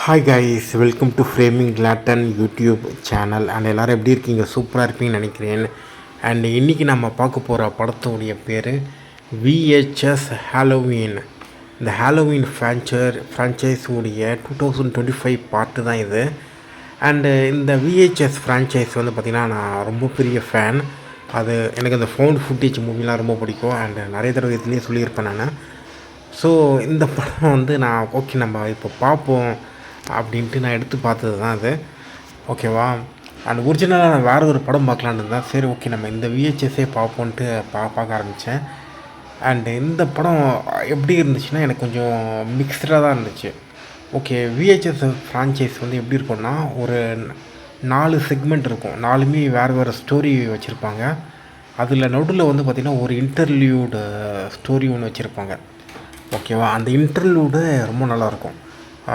Hi guys, welcome to Framing Clatton YouTube channel. And எல்லோரும் எப்படி இருக்கீங்க? சூப்பராக இருப்பீங்கன்னு நினைக்கிறேன். அண்ட் இன்றைக்கி நம்ம பார்க்க போகிற படத்துடைய பேர் விஹெச்எஸ் ஹாலோவீன். இந்த ஹாலோவீன் ஃப்ரான்ச்சைஸ் உடைய 2025 பார்ட்டு தான் இது. அண்டு இந்த விஹெச்எஸ் ஃப்ரான்ச்சைஸ் வந்து பார்த்திங்கன்னா நான் ரொம்ப பெரிய ஃபேன். அது எனக்கு அந்த ஃபவுண்ட் ஃபுட்டேஜ் மூவிலாம் ரொம்ப பிடிக்கும். அண்டு நிறைய தடவை இதுலேயே சொல்லியிருப்பேன் நான். ஸோ இந்த படம் வந்து நான் நம்ம இப்போ பார்ப்போம் அப்படின்ட்டு நான் எடுத்து பார்த்தது தான் அது. ஓகேவா? அண்ட் ஒரிஜினலாக நான் வேறு ஒரு படம் பார்க்கலான்னு இருந்தேன். சரி, ஓகே, நம்ம இந்த விஹெச்எஸ்ஸே பார்ப்போன்ட்டு பார்க்க ஆரம்பித்தேன். அண்டு இந்த படம் எப்படி இருந்துச்சுன்னா எனக்கு கொஞ்சம் மிக்ஸ்டாக தான் இருந்துச்சு. ஓகே, விஹெச்எஸ் ஃப்ரான்ச்சைஸ் வந்து எப்படி இருக்கும்னா, ஒரு 4 செக்மெண்ட் இருக்கும். 4மே வேறு ஸ்டோரி வச்சுருப்பாங்க. அதில் நடுவில் வந்து பார்த்திங்கன்னா ஒரு இன்டர்வியூடு ஸ்டோரி ஒன்று வச்சுருப்பாங்க. ஓகேவா? அந்த இன்டர்வியூடு ரொம்ப நல்லாயிருக்கும்.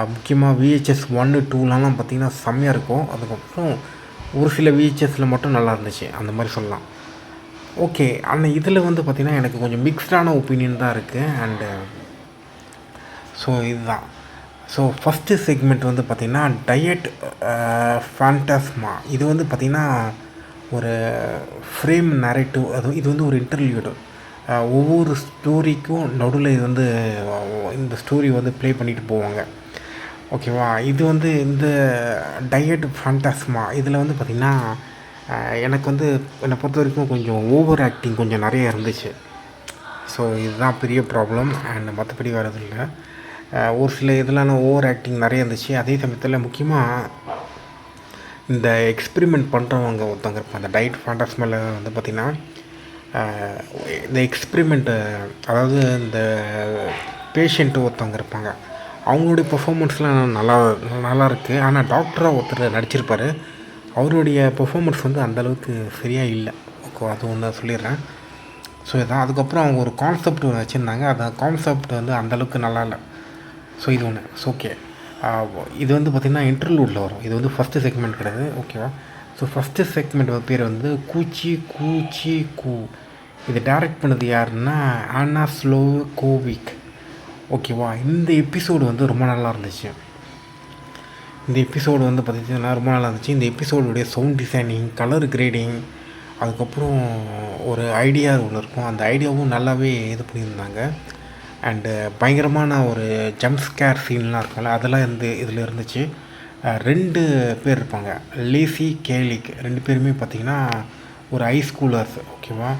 முக்கியமாக விஹெச்எஸ் 1, 2லாம் பார்த்திங்கன்னா செம்மையாக இருக்கும். அதுக்கப்புறம் ஒரு சில விஹெச்எஸில் மட்டும் நல்லா இருந்துச்சு, அந்த மாதிரி சொல்லலாம். ஓகே, ஆனால் இதில் வந்து பார்த்திங்கன்னா எனக்கு கொஞ்சம் மிக்ஸ்டான ஒப்பீனியன் தான் இருக்குது. அண்டு ஸோ இதுதான். ஸோ ஃபஸ்ட்டு செக்மெண்ட் வந்து பார்த்திங்கன்னா டயட் ஃபேண்டஸ்மா. இது வந்து பார்த்திங்கன்னா ஒரு ஃப்ரேம் நரேட்டிவ். இது வந்து ஒரு இன்டர்வியூடு. ஒவ்வொரு ஸ்டோரிக்கும் நடுவில் இது வந்து இந்த ஸ்டோரி வந்து ப்ளே பண்ணிட்டு போவாங்க. ஓகேவா? இது வந்து இந்த டயட் ஃபேண்டஸ்மா இதில் வந்து பார்த்திங்கன்னா எனக்கு வந்து என்னை பொறுத்த வரைக்கும் கொஞ்சம் ஓவர் ஆக்டிங் கொஞ்சம் நிறைய இருந்துச்சு. ஸோ இதுதான் பெரிய ப்ராப்ளம். அண்ட் மற்றபடி வரது இல்லை. ஒரு சில இதெல்லாம் ஓவர் ஆக்டிங் நிறைய இருந்துச்சு. அதே சமயத்தில் முக்கியமாக இந்த எக்ஸ்பிரிமெண்ட் பண்ணுறவங்க ஒருத்தவங்க இருப்பாங்க. அந்த டயட் ஃபேண்டஸ்மாவில் வந்து பார்த்திங்கன்னா இந்த எக்ஸ்பிரிமெண்ட்டு, அதாவது இந்த பேஷண்ட்டு ஒருத்தவங்க இருப்பாங்க. அவங்களுடைய பெர்ஃபார்மன்ஸ்லாம் நல்லா இருக்குது. ஆனால் டாக்டராக ஒருத்தர் நடிச்சிருப்பார். அவருடைய பெர்ஃபார்மன்ஸ் வந்து அந்தளவுக்கு சரியாக இல்லை. ஓகே, அது ஒன்று சொல்லிடுறேன். ஸோ இதான். அதுக்கப்புறம் அவங்க ஒரு கான்செப்ட் ஒன்று வச்சுருந்தாங்க. அந்த கான்செப்ட் வந்து அந்தளவுக்கு நல்லா இல்லை. ஸோ இது ஒன்று. ஸோ ஓகே, இது வந்து பார்த்திங்கன்னா இன்டர்லூடில் வரும். இது வந்து ஃபஸ்ட்டு செக்மெண்ட் கிடையாது. ஓகேவா? ஸோ ஃபஸ்ட்டு செக்மெண்ட் பேர் வந்து கூச்சி கூ. இது டைரக்ட் பண்ணது யாருன்னா ஆனா ஸ்லோகோவிக். ஓகேவா? இந்த எபிசோடு வந்து ரொம்ப நல்லா இருந்துச்சு. இந்த எபிசோடு வந்து பார்த்திங்கன்னா ரொம்ப நல்லா இருந்துச்சு. இந்த எபிசோடுடைய சவுண்ட் டிசைனிங், கலர் கிரேடிங், அதுக்கப்புறம் ஒரு ஐடியா ஒன்று இருக்கும். அந்த ஐடியாவும் நல்லாவே இது பண்ணியிருந்தாங்க. அண்டு பயங்கரமான ஒரு ஜம்ப் ஸ்கேர் சீன்லாம் இருக்கும்ல, அதெல்லாம் இதில் இருந்துச்சு. 2 பேர் இருப்பாங்க, லேசி கேலிக். 2 பேருமே பார்த்திங்கன்னா ஒரு ஹை ஸ்கூலர்ஸ். ஓகேவா?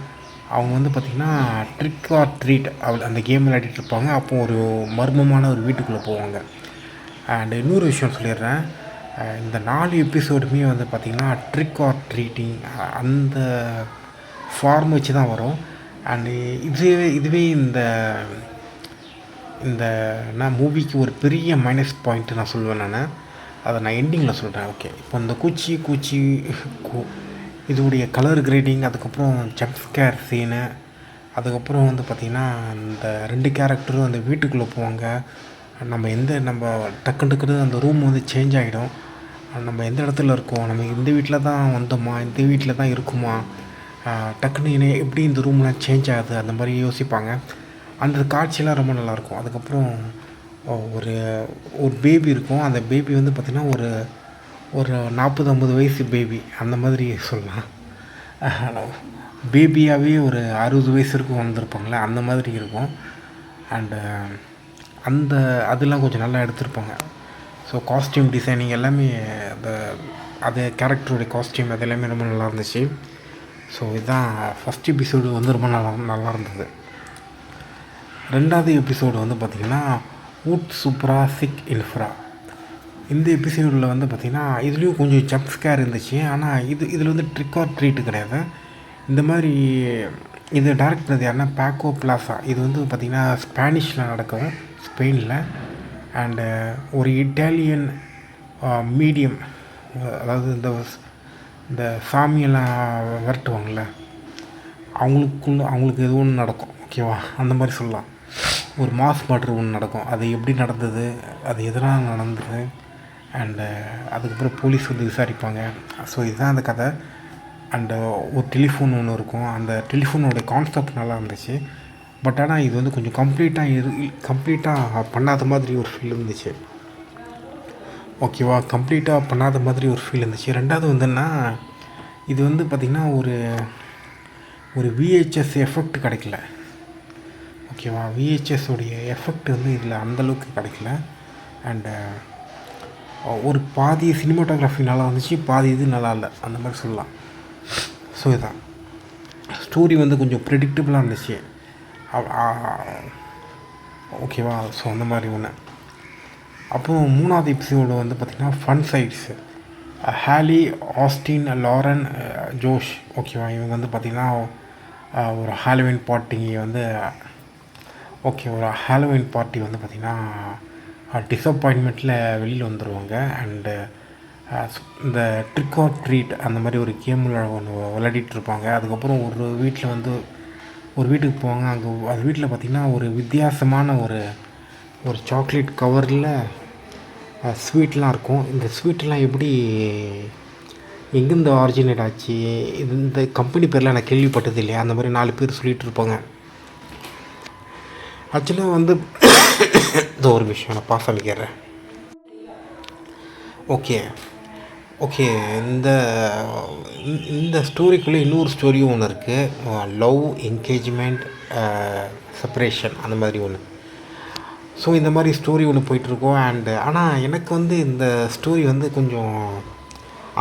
அவங்க வந்து பார்த்திங்கன்னா ட்ரிக் ஆர் ட்ரீட் அந்த கேம் விளையாடிட்டு இருப்பாங்க. அப்போ ஒரு மர்மமான ஒரு வீட்டுக்குள்ளே போவாங்க. அண்டு இன்னொரு விஷயம் சொல்லிடுறேன். இந்த 4 எபிசோடுமே வந்து பார்த்திங்கன்னா ட்ரிக் ஆர் ட்ரீட்டிங் அந்த ஃபார்ம் வச்சு தான் வரும். அண்டு இதுவே இந்த நான் மூவிக்கு ஒரு பெரிய மைனஸ் பாயிண்ட்டு நான் சொல்லுவேன். அதை நான் எண்டிங்கில் சொல்கிறேன். ஓகே, இப்போ இந்த கூச்சி இதோடைய கலர் கிரேடிங், அதுக்கப்புறம் ஜம்ப் ஸ்கேர் சீனு, அதுக்கப்புறம் வந்து பார்த்திங்கன்னா இந்த 2 கேரக்டரும் அந்த வீட்டுக்குள்ளே போவாங்க. நம்ம டக்குன்னு அந்த ரூம் வந்து சேஞ்ச் ஆகிடும். நம்ம எந்த இடத்துல இருக்கோம், நம்ம இந்த வீட்டில் தான் வந்தோமா, இந்த வீட்டில் தான் இருக்குமா, டக்குன்னு எப்படி இந்த ரூம்லாம் சேஞ்ச் ஆகுது, அந்த மாதிரி யோசிப்பாங்க. அந்த காட்சியெல்லாம் ரொம்ப நல்லாயிருக்கும். அதுக்கப்புறம் ஒரு பேபி இருக்கும். அந்த பேபி வந்து பார்த்திங்கன்னா ஒரு 40-50 வயசு பேபி, அந்த மாதிரி சொல்லலாம். பேபியாகவே ஒரு 60 வயசு இருக்கும் வந்திருப்பாங்களே, அந்த மாதிரி இருக்கும். அண்டு அதெல்லாம் கொஞ்சம் நல்லா எடுத்திருப்பாங்க. ஸோ காஸ்டியூம் டிசைனிங் எல்லாமே, அது கேரக்டருடைய காஸ்டியூம் அது எல்லாமே ரொம்ப நல்லா இருந்துச்சு. ஸோ இதுதான் ஃபஸ்ட் எபிசோடு வந்து ரொம்ப நல்லா இருந்தது. 2வது எபிசோடு வந்து பார்த்திங்கன்னா ஊட் சூப்பரா சிக் இன்ஃப்ரா. இந்த எபிசோடில் வந்து பார்த்திங்கன்னா இதுலேயும் கொஞ்சம் ஜம்ப் ஸ்கேர் இருந்துச்சு. ஆனால் இதில் வந்து ட்ரிக் ஆர் ட்ரீட்டு கிடையாது. இந்த மாதிரி இது டைரக்ட் பண்ணது யாருன்னா பேக்கோ பிளாசா. இது வந்து பார்த்திங்கன்னா ஸ்பானிஷில் நடக்கும், ஸ்பெயினில். அண்டு ஒரு இட்டாலியன் மீடியம், அதாவது இந்த சாமியெல்லாம் விரட்டுவாங்கள்ல, அவங்களுக்கு எது ஒன்று நடக்கும். ஓகேவா? அந்த மாதிரி சொல்லலாம். ஒரு மாஸ் மர்டர் ஒன்று நடக்கும். அது எப்படி நடந்தது, அது எதனால் நடந்தது, அண்டு அதுக்கப்புறம் போலீஸ் வந்து விசாரிப்பாங்க. ஸோ இதுதான் அந்த கதை. அண்டு ஒரு டெலிஃபோன் ஒன்று இருக்கும். அந்த டெலிஃபோனோட கான்செப்ட் நல்லா இருந்துச்சு. பட் ஆனால் இது வந்து கொஞ்சம் கம்ப்ளீட்டாக பண்ணாத மாதிரி ஒரு ஃபீல் இருந்துச்சு. ஓகேவா, கம்ப்ளீட்டாக பண்ணாத மாதிரி ஒரு ஃபீல் இருந்துச்சு. ரெண்டாவது வந்துன்னா இது வந்து பார்த்திங்கன்னா ஒரு ஒரு விஹெச்எஸ் எஃபெக்ட் கிடைக்கல. ஓகேவா, விஹெச்எஸ் உடைய எஃபெக்ட் வந்து இதில் அந்தளவுக்கு கிடைக்கல. அண்டு ஒரு பாதி சினிமாட்டோகிராஃபி நல்லா இருந்துச்சு, பாதி இது நல்லா இல்லை, அந்த மாதிரி சொல்லலாம். ஸோ இதுதான் ஸ்டோரி வந்து கொஞ்சம் ப்ரெடிக்டபுளாக இருந்துச்சு. ஓகேவா, ஸோ அந்த மாதிரி ஒன்று. அப்புறம் 3வது எபிசோடு வந்து பார்த்திங்கன்னா fun sides. Haley, Austin, Lauren, Josh, ஓகேவா, இவங்க வந்து பார்த்திங்கன்னா ஒரு ஹாலோவின் பார்ட்டி வந்து ஒரு ஹாலோவின் பார்ட்டி வந்து பார்த்திங்கன்னா டிஸப்பாயின்மெண்ட்டில் வெளியில் வந்துடுவாங்க. அண்டு இந்த ட்ரிக் ஆர் ட்ரீட் அந்த மாதிரி ஒரு கேமில் ஒன்று விளையாடிட்டுருப்பாங்க. அதுக்கப்புறம் ஒரு வீட்டில் வந்து ஒரு வீட்டுக்கு போவாங்க. அங்கே அது வீட்டில் பார்த்திங்கன்னா ஒரு வித்தியாசமான ஒரு சாக்லேட் கவரில் ஸ்வீட்லாம் இருக்கும். இந்த ஸ்வீட்லாம் எப்படி எங்கேருந்து ஆரிஜினேட் ஆச்சு, இந்த கம்பெனி பேரில் நான் கேள்விப்பட்டது இல்லையா, அந்த மாதிரி 4 பேர் சொல்லிகிட்டு இருப்பாங்க. ஆக்சுவலாக வந்து இந்த ஒரு விஷயம் நான் பாஸ் பண்ணிக்கிறேன். ஓகே இந்த ஸ்டோரிக்குள்ளே இன்னொரு ஸ்டோரியும் ஒன்று இருக்குது. லவ், என்கேஜ்மெண்ட், செப்பரேஷன், அந்த மாதிரி ஒன்று. ஸோ இந்த மாதிரி ஸ்டோரி ஒன்று போயிட்டுருக்கோம். ஆனால் எனக்கு வந்து இந்த ஸ்டோரி வந்து கொஞ்சம்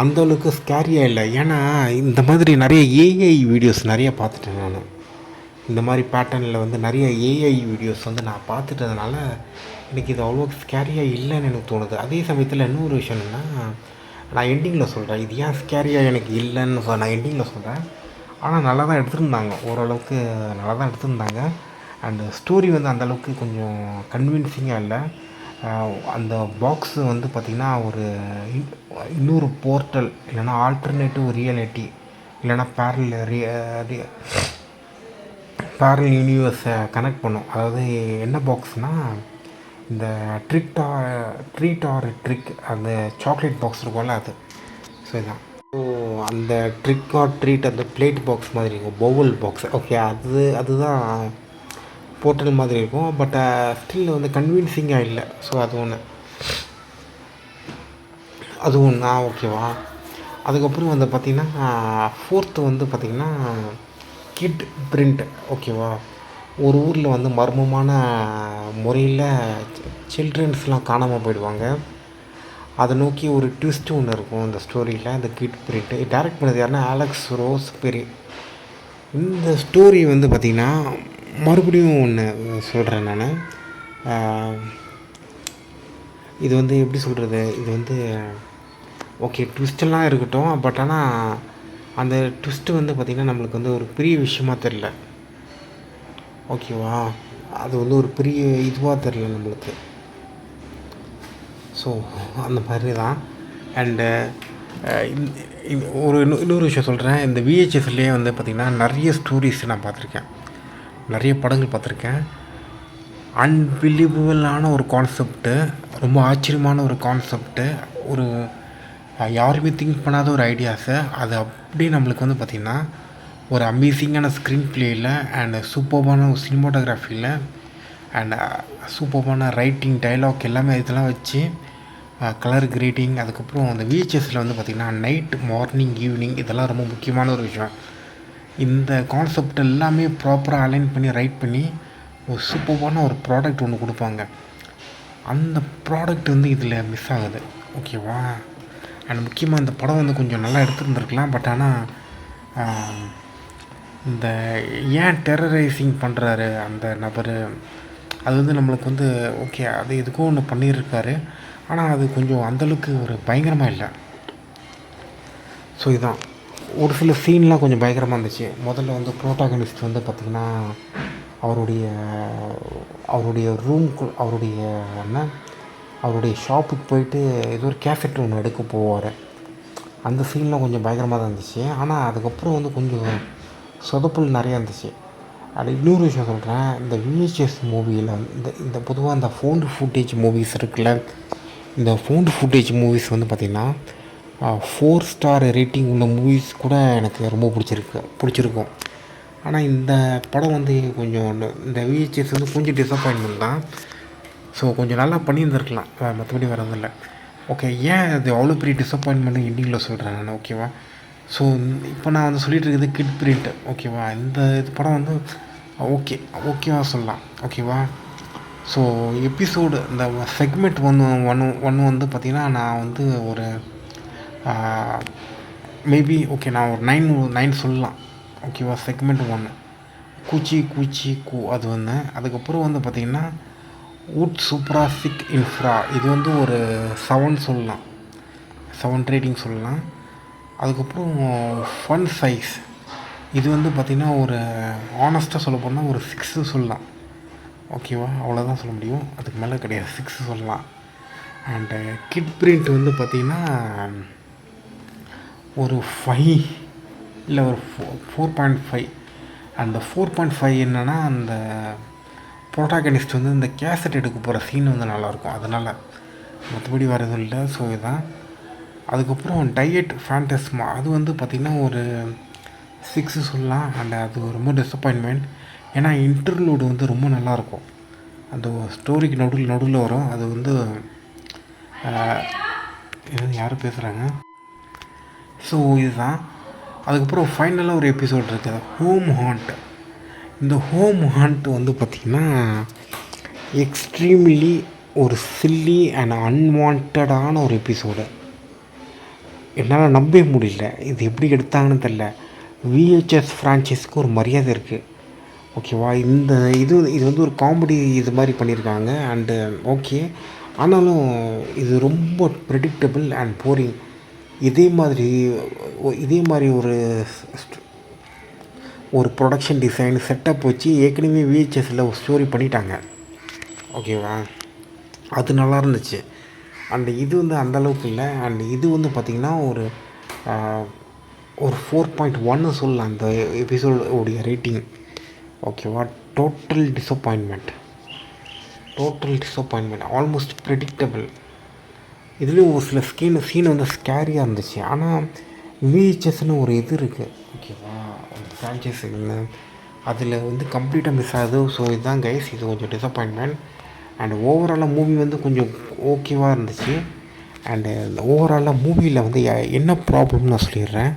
அந்தளவுக்கு ஸ்கேரியாக இல்லை. ஏன்னா இந்த மாதிரி நிறைய ஏஐ வீடியோஸ் நிறைய பார்த்துட்டேன் நான். இந்த மாதிரி பேட்டர்னில் வந்து நிறைய ஏஐ வீடியோஸ் வந்து நான் பார்த்துட்டதுனால எனக்கு இது அவ்வளோ ஸ்கேரியாக இல்லைன்னு எனக்கு தோணுது. அதே சமயத்தில் இன்னொரு விஷயம் என்னென்னா, நான் எண்டிங்கில் சொல்கிறேன், இது ஏன் ஸ்கேரியாக எனக்கு இல்லைன்னு நான் எண்டிங்கில் சொல்கிறேன். ஆனால் நல்லா தான் எடுத்துருந்தாங்க, ஓரளவுக்கு நல்லா தான் எடுத்துருந்தாங்க. அண்டு ஸ்டோரி வந்து அந்தளவுக்கு கொஞ்சம் கன்வின்சிங்காக இல்லை. அந்த பாக்ஸு வந்து பார்த்திங்கன்னா ஒரு இன்னொரு போர்ட்டல், இல்லைனா ஆல்டர்னேட்டிவ் ரியாலிட்டி, இல்லைனா பேரல் யூனிவர்ஸை கனெக்ட் பண்ணும். அதாவது என்ன பாக்ஸ்னால், இந்த ட்ரீட் ஆர் ட்ரிக், அந்த சாக்லேட் பாக்ஸ் இருக்கும்ல அது. ஸோ இதுதான். ஸோ அந்த ட்ரிக் ஆர் ட்ரீட் அந்த பிளேட் பாக்ஸ் மாதிரி இருக்கும், பவுல் பாக்ஸ். ஓகே, அதுதான் போர்ட்டல் மாதிரி இருக்கும். பட் ஸ்டில் வந்து கன்வின்சிங்காக இல்லை. ஸோ அது ஒன்று ஓகேவா. அதுக்கப்புறம் வந்து பார்த்திங்கன்னா 4th வந்து பார்த்திங்கன்னா கிட் பிரிண்ட். ஓகேவா, ஒரு ஊரில் வந்து மர்மமான முறையில் சில்ட்ரன்ஸ்லாம் காணாமல் போயிடுவாங்க. அதை நோக்கி ஒரு ட்விஸ்ட்டு ஒன்று இருக்கும் இந்த ஸ்டோரியில். இந்த கிட் பிரிண்ட்டு டைரக்ட் பண்ணது யாருன்னா அலெக்ஸ் ரோஸ் பெரி. இந்த ஸ்டோரி வந்து பார்த்திங்கன்னா மறுபடியும் ஒன்று சொல்கிறேன் நான். இது வந்து எப்படி சொல்கிறது, இது வந்து ஓகே ட்விஸ்டெல்லாம் இருக்கட்டும். பட் ஆனால் அந்த ட்விஸ்ட்டு வந்து பார்த்திங்கன்னா நம்மளுக்கு வந்து ஒரு பெரிய விஷயமா தெரில. ஓகேவா, அது வந்து ஒரு பெரிய இதுவாக தெரில நம்மளுக்கு. ஸோ அந்த மாதிரி தான். அண்டு இன்னொரு விஷயம் சொல்கிறேன். இந்த விஹெச்எஸ்லேயே வந்து பார்த்திங்கன்னா நிறைய ஸ்டோரிஸ் நான் பார்த்துருக்கேன், நிறைய படங்கள் பார்த்துருக்கேன். அன்பிலீவபிளான ஒரு கான்செப்ட்டு, ரொம்ப ஆச்சரியமான ஒரு கான்செப்ட்டு, ஒரு யாருமே திங்க் பண்ணாத ஒரு ஐடியாஸை அது அப்படியே நம்மளுக்கு வந்து பார்த்திங்கன்னா ஒரு அமேசிங்கான ஸ்க்ரீன் ப்ளேயில் அண்டு சூப்பர்பான ஒரு சினிமாட்டோகிராஃபியில் அண்ட் சூப்பர்பான ரைட்டிங், டைலாக் எல்லாமே இதெல்லாம் வச்சு கலர் கிரேடிங். அதுக்கப்புறம் அந்த விஹெச்எஸில் வந்து பார்த்திங்கன்னா நைட், மார்னிங், ஈவினிங் இதெல்லாம் ரொம்ப முக்கியமான ஒரு விஷயம். இந்த கான்செப்ட் எல்லாமே ப்ராப்பராக அலைன் பண்ணி ரைட் பண்ணி ஒரு சூப்பர்பான ஒரு ப்ராடக்ட் ஒன்று கொடுப்பாங்க. அந்த ப்ராடக்ட் வந்து இதில் மிஸ் ஆகுது. ஓகேவா, அண்ட் முக்கியமாக இந்த படம் வந்து கொஞ்சம் நல்லா எடுத்துருந்துருக்கலாம். பட் ஆனால் இந்த ஏன் டெரரைசிங் பண்ணுறாரு அந்த நபர், அது வந்து நம்மளுக்கு வந்து ஓகே அது எதுக்கும் ஒன்று பண்ணியிருக்காரு. ஆனால் அது கொஞ்சம் அந்தளவுக்கு ஒரு பயங்கரமாக இல்லை. ஸோ இதுதான் ஒரு சில சீன்லாம் கொஞ்சம் பயங்கரமாக இருந்துச்சு. முதல்ல வந்து ப்ரோட்டாகனிஸ்ட் வந்து பார்த்திங்கன்னா அவருடைய ரூம்க்கு அவருடைய ஷாப்புக்கு போயிட்டு ஏதோ ஒரு கேசட் ஒன்று எடுக்க போவார். அந்த சீன்லாம் கொஞ்சம் பயங்கரமாக தான் இருந்துச்சு. ஆனால் அதுக்கப்புறம் வந்து கொஞ்சம் சொதப்பல் நிறையா இருந்துச்சு. அது இன்னொரு விஷயம் சொல்கிறேன். இந்த விஹெச்எஸ் மூவியில் இந்த பொதுவாக இந்த ஃபவுண்ட் ஃபுட்டேஜ் மூவிஸ் இருக்குல்ல, இந்த ஃபவுண்ட் ஃபுட்டேஜ் மூவிஸ் வந்து பார்த்திங்கன்னா 4 ஸ்டார் ரேட்டிங் உள்ள மூவிஸ் கூட எனக்கு ரொம்ப பிடிச்சிருக்கும். ஆனால் இந்த படம் வந்து கொஞ்சம் இந்த விஹெச்எஸ் வந்து கொஞ்சம் டிசப்பாயின்மெண்ட் தான். ஸோ கொஞ்சம் நல்லா பண்ணியிருந்துருக்கலாம், மற்றபடி வரதில்லை. ஓகே, ஏன் அது அவ்வளோ பெரிய டிசப்பாயின்மெண்ட் எண்டிங்கில் சொல்கிறேன் நான், ஓகேவா? ஸோ இப்போ நான் வந்து சொல்லிகிட்டு இருக்குது கிட் பிரிண்ட், ஓகேவா? இந்த இது படம் வந்து ஓகேவா சொல்லலாம், ஓகேவா? ஸோ எபிசோடு இந்த செக்மெண்ட் ஒன்று வந்து பார்த்திங்கன்னா நான் வந்து ஒரு மேபி ஓகே நான் ஒரு 9 சொல்லலாம், ஓகேவா? செக்மெண்ட் 1 கூச்சி கூ அது வந்து. அதுக்கப்புறம் வந்து பார்த்திங்கன்னா வுட் சூப்பராசிக் இன்ஃப்ரா, இது வந்து ஒரு 7 சொல்லலாம், 7 ரேட்டிங் சொல்லலாம். அதுக்கப்புறம் ஃபன் சைஸ், இது வந்து பார்த்திங்கன்னா ஒரு ஆனஸ்ட்டாக சொல்ல போனால் ஒரு 6 சொல்லலாம், ஓகேவா? அவ்வளோதான் சொல்ல முடியும், அதுக்கு மேலே கிடையாது, 6 சொல்லலாம். அண்டு கிட் பிரிண்ட் வந்து பார்த்திங்கன்னா ஒரு 5 இல்லை ஒரு 4.5. அந்த 4.5 என்னென்னா அந்த ப்ரோட்டாகனிஸ்ட் வந்து இந்த கேசட் எடுக்க போகிற சீன் வந்து நல்லாயிருக்கும், அதனால் மற்றபடி வேறு எதுவும் இல்லை. ஸோ இதுதான். அதுக்கப்புறம் டயட் ஃபேண்டஸ்மா, அது வந்து பார்த்திங்கன்னா ஒரு 6 சொல்லலாம். அண்ட் அது ரொம்ப டிசப்பாயின்மெண்ட், ஏன்னா இன்டர்லூடு வந்து ரொம்ப நல்லாயிருக்கும், அந்த ஸ்டோரிக்கு நடுவில் வரும். அது வந்து யாரும் பேசுகிறாங்க. ஸோ இதுதான். அதுக்கப்புறம் ஃபைனலாக ஒரு எபிசோட் இருக்குது, ஹோம் ஹாண்ட். இந்த ஹோம் ஹாண்ட் வந்து பார்த்திங்கன்னா எக்ஸ்ட்ரீம்லி ஒரு சில்லி அண்ட் அன்வான்டான ஒரு எபிசோடு. என்னால் நம்பவே முடியல, இது எப்படி எடுத்தாங்கன்னு தெரில. விஹெச்எஸ் ஃப்ரான்ச்சைஸ்க்கு ஒரு மரியாதை இருக்குது, ஓகேவா? இந்த இது வந்து ஒரு காமெடி இது மாதிரி பண்ணியிருக்காங்க. அண்டு ஓகே, ஆனாலும் இது ரொம்ப ப்ரெடிக்டபிள் அண்ட் போரிங். இதே மாதிரி ஒரு ப்ரொடக்ஷன் டிசைன் செட்டப் வச்சு ஏற்கனவே விஹெச்எஸில் ஒரு ஸ்டோரி பண்ணிட்டாங்க, ஓகேவா? அது நல்லா இருந்துச்சு. அண்ட் இது வந்து அந்தளவுக்கு இல்லை. அண்ட் இது வந்து பார்த்திங்கன்னா ஒரு 4.1 சொல்லலாம் அந்த எபிசோடைய ரேட்டிங், ஓகேவா? Total disappointment, almost predictable. இதுலேயும் ஒரு சில சீன் வந்து ஸ்கேரியாக இருந்துச்சு. ஆனால் விஹெச்எஸ்னு ஒரு இது இருக்குது, ஓகேவா? அந்த ஃப்ரான்ச்சைஸில் அதில் வந்து கம்ப்ளீட்டாக மிஸ் ஆகுது. ஸோ இதுதான் கைஸ், இது கொஞ்சம் டிசப்பாயின்மெண்ட். அண்ட் ஓவராலாக மூவி வந்து கொஞ்சம் ஓகேவாக இருந்துச்சு. அண்டு இந்த ஓவராலாக மூவியில் வந்து என்ன ப்ராப்ளம்னு நான் சொல்லிடுறேன்.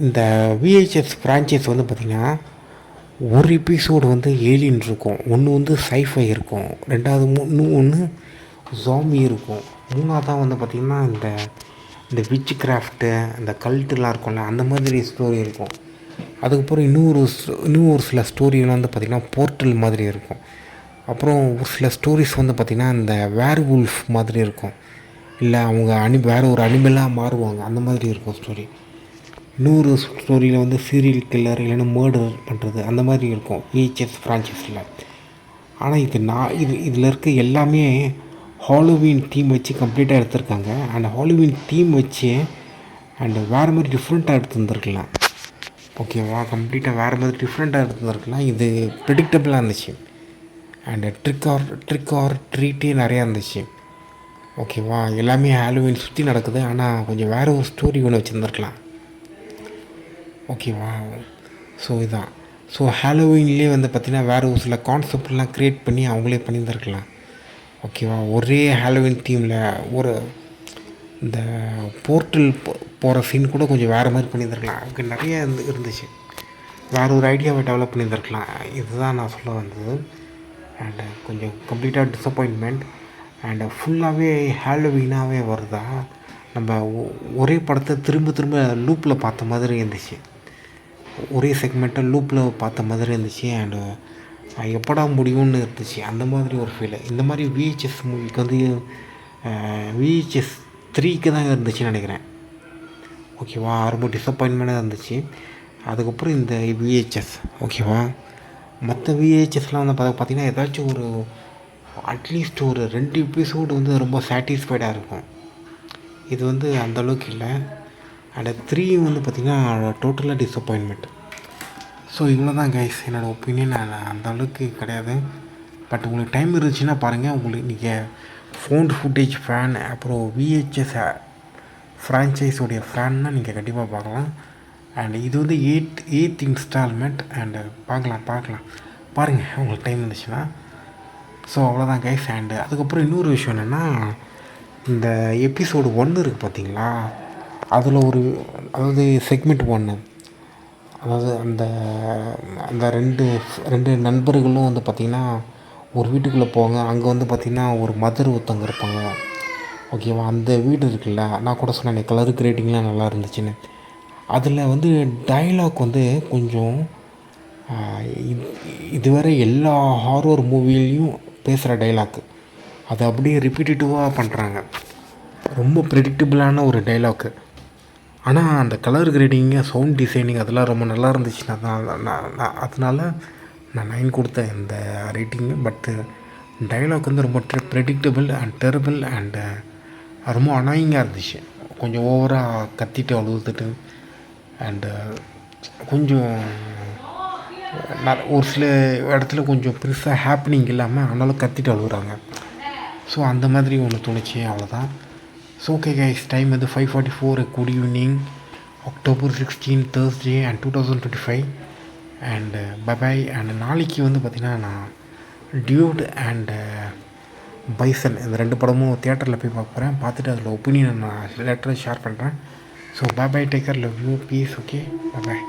இந்த விஹெச்எஸ் ஃப்ரான்ச்சைஸ் வந்து பார்த்திங்கன்னா ஒரு எபிசோடு வந்து ஏலியன் இருக்கும், ஒன்று வந்து சைஃபை இருக்கும், ரெண்டாவது ஒன்று ஜாம்பி இருக்கும், மூணாவதாக வந்து பார்த்திங்கன்னா இந்த விட்ச் கிராஃப்ட்டு, இந்த கல்ட்டுலாம் இருக்கும்ல, அந்த மாதிரி ஸ்டோரி இருக்கும். அதுக்கப்புறம் இன்னும் ஒரு சில ஸ்டோரியெலாம் வந்து பார்த்திங்கன்னா போர்ட்டல் மாதிரி இருக்கும். அப்புறம் ஒரு சில ஸ்டோரிஸ் வந்து பார்த்திங்கன்னா இந்த வேர்வுல்ஃப் மாதிரி இருக்கும், இல்லை அவங்க வேறு ஒரு அனிமலாக மாறுவாங்க, அந்த மாதிரி இருக்கும் ஸ்டோரி. இன்னொரு ஸ்டோரியில் வந்து சீரியல் கில்லர் இல்லைன்னா மர்டர் பண்ணுறது, அந்த மாதிரி இருக்கும் விஹெச்எஸ் ஃப்ரான்ச்சைஸில். ஆனால் இதில் இருக்க எல்லாமே ஹாலோவீன் தீம் வச்சு கம்ப்ளீட்டாக எடுத்திருக்காங்க. அந்த ஹாலோவீன் தீம் வச்சு அண்டு வேறு மாதிரி டிஃப்ரெண்ட்டாக எடுத்துருந்துருக்கலாம், ஓகேவா? கம்ப்ளீட்டாக வேறு மாதிரி டிஃப்ரெண்ட்டாக எடுத்துருந்துருக்கலாம். இது ப்ரெடிக்டபிளாக இருந்துச்சு. அண்டு ட்ரிக் ஆர் ட்ரீட்டே நிறையா இருந்துச்சு, ஓகேவா? எல்லாமே ஹாலோவீன் சுற்றி நடக்குது, ஆனால் கொஞ்சம் வேறு ஒரு ஸ்டோரி ஒன்று வச்சுருந்துருக்கலாம், ஓகேவா? ஸோ இதுதான். ஸோ ஹாலோவீன்லேயே வந்து பார்த்திங்கன்னா வேறு ஒரு சில கான்செப்ட்லாம் க்ரியேட் பண்ணி அவங்களே பண்ணியிருந்துருக்கலாம், ஓகேவா? ஒரே ஹாலோவீன் தீமில் ஒரு இந்த போர்ட்டல் போகிற சீன் கூட கொஞ்சம் வேறு மாதிரி பண்ணியிருந்துருக்கலாம். அதுக்கு நிறைய இருந்துச்சு, வேறு ஒரு ஐடியாவை டெவலப் பண்ணியிருந்துருக்கலாம். இதுதான் நான் சொல்ல வந்தது. அண்டு கொஞ்சம் கம்ப்ளீட்டாக டிசப்பாயின்மெண்ட். அண்டு ஃபுல்லாகவே ஹாலோவீனாகவே வருதா, நம்ம ஒரே படத்தை திரும்ப லூப்பில் பார்த்த மாதிரி இருந்துச்சு, ஒரே செக்மெண்ட்டை லூப்பில் பார்த்த மாதிரி இருந்துச்சு. அண்டு எப்படா முடியும்னு இருந்துச்சு, அந்த மாதிரி ஒரு ஃபீல். இந்த மாதிரி விஹெச்எஸ் மூவிக்கு வந்து விஹெச்எஸ் 3க்கு தான் இருந்துச்சுன்னு நினைக்கிறேன், ஓகேவா? ரொம்ப டிசப்பாயின்மெண்ட்டாக இருந்துச்சு. அதுக்கப்புறம் இந்த விஹெச்எஸ், ஓகேவா? மற்ற விஹெச்எஸ்லாம் வந்து பார்த்திங்கன்னா ஏதாச்சும் ஒரு அட்லீஸ்ட் ஒரு 2 எபிசோடு வந்து ரொம்ப சாட்டிஸ்ஃபைடாக இருக்கும். இது வந்து அந்தளவுக்கு இல்லை. அண்ட் 3 வந்து பார்த்திங்கன்னா டோட்டலாக டிசப்பாயின்மெண்ட். ஸோ இவ்வளோ தான் கைஸ், என்னோடய ஒப்பீனியன். அந்த அளவுக்கு கிடையாது. பட் உங்களுக்கு டைம் இருந்துச்சுன்னா பாருங்கள். உங்களுக்கு நீங்கள் ஃபோன் ஃபுட்டேஜ் ஃபேன், அப்புறம் விஹெச்எஸ் ஃப்ரான்ச்சைஸோடைய ஃபேன்னா நீங்கள் கண்டிப்பாக பார்க்கலாம். அண்ட் இது வந்து 8th இன்ஸ்டால்மெண்ட். அண்டு பார்க்கலாம் பாருங்கள் உங்களுக்கு டைம் இருந்துச்சுன்னா. ஸோ அவ்வளோதான் கைஸ். அண்டு அதுக்கப்புறம் இன்னொரு விஷயம் என்னென்னா, இந்த எபிசோடு 1 இருக்குது பார்த்தீங்களா, அதில் ஒரு அதாவது செக்மெண்ட் 1, அதாவது அந்த அந்த ரெண்டு நண்பர்களும் வந்து பார்த்திங்கன்னா ஒரு வீட்டுக்குள்ளே போவாங்க. அங்கே வந்து பார்த்திங்கன்னா ஒரு மதர் ஒருத்தவங்க இருப்பாங்க. ஓகேவா, அந்த வீடு இருக்குல்ல, நான் கூட சொன்னேன் கலர் கிரேட்டிங்லாம் நல்லா இருந்துச்சுன்னு. அதில் வந்து டைலாக் வந்து கொஞ்சம் இதுவரை எல்லா ஹாரர் மூவிலையும் பேசுகிற டைலாக்கு அதை அப்படியே ரிப்பீட்டேட்டிவாக பண்ணுறாங்க. ரொம்ப ப்ரெடிக்டபிளான ஒரு டைலாக்கு. ஆனால் அந்த கலர் கிரேடிங்கு, சவுண்ட் டிசைனிங் அதெல்லாம் ரொம்ப நல்லா இருந்துச்சு. அதனால நான் 9 கொடுத்தேன் இந்த ரேட்டிங்கு. பட்டு டைலாக் வந்து ரொம்ப ப்ரெடிக்டபிள் அண்ட் டெரபிள் அண்டு ரொம்ப அனாயிங்காக இருந்துச்சு. கொஞ்சம் ஓவராக கத்திட்டு அழுதுட்டு அண்டு கொஞ்சம் ஒரு சில இடத்துல கொஞ்சம் பெருசாக ஹேப்பனிங் இல்லாமல் ஆனாலும் கத்திட்டு அழுகுறாங்க. ஸோ அந்த மாதிரி ஒன்று தோணுச்சு, அவ்வளோதான். ஸோ ஓகே கைஸ், டைம் வந்து 5:44. Good evening, October 16 Thursday and 2025 and bye. And நாளைக்கு வந்து பார்த்திங்கன்னா நான் டியூட் அண்டு பைசன் இந்த 2 படமும் தியேட்டரில் போய் பார்க்க போகிறேன். பார்த்துட்டு அதில் ஒப்பீனியன் நான் லெட்டரை ஷேர் பண்ணுறேன். So bye, take care, love you, peace. Okay, by.